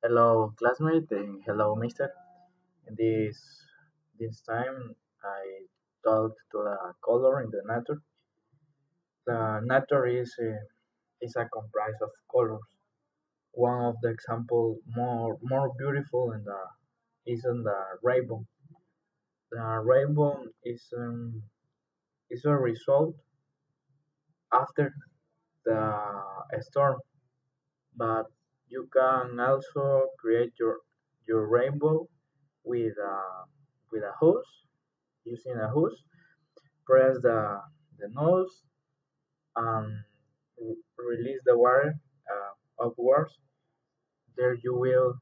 Hello, classmate, and hello, mister. This time, I talked to the color in the nature. The nature is a comprise of colors. One of the example more beautiful is in the rainbow. The rainbow is a result after the storm, but you can also create your rainbow with a with a hose using a hose. Press the nose and release the water upwards. There you will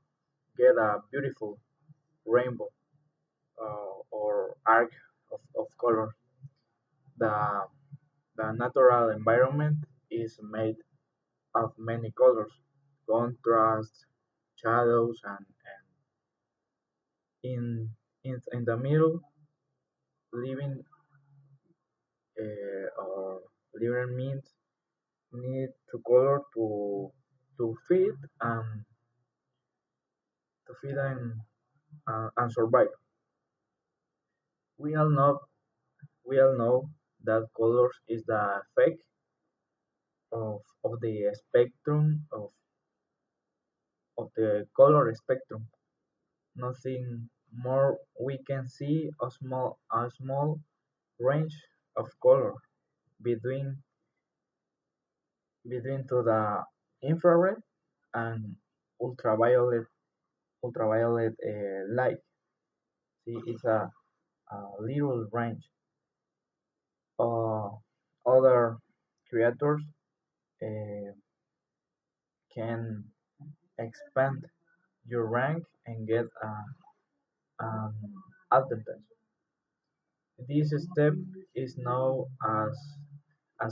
get a beautiful rainbow or arc of color. The, the natural environment is made of many colors, contrast, shadows, and in the middle, living or living means need to color to feed and survive. We all know we all know that colors is the effect of the spectrum of the color spectrum. Nothing more we can see a small range of color between between to the infrared and ultraviolet light. See, it's a little range. Other creators uh, can expand your rank and get an advantage. This step is known as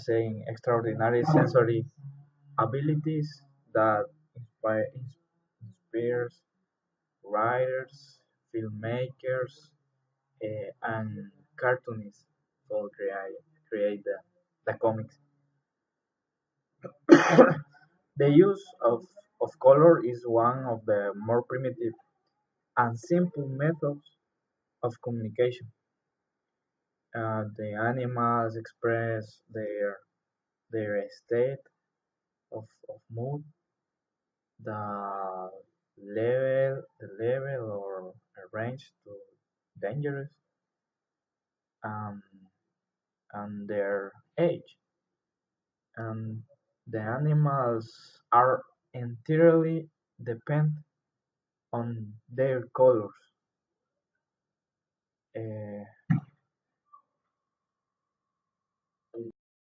saying extraordinary sensory abilities that inspires writers, filmmakers, and cartoonists to create the comics. The use of color is one of the more primitive and simple methods of communication. The animals express their state of mood, the the level or range to dangerous, um, and their age. And the animals are entirely depend on their colors.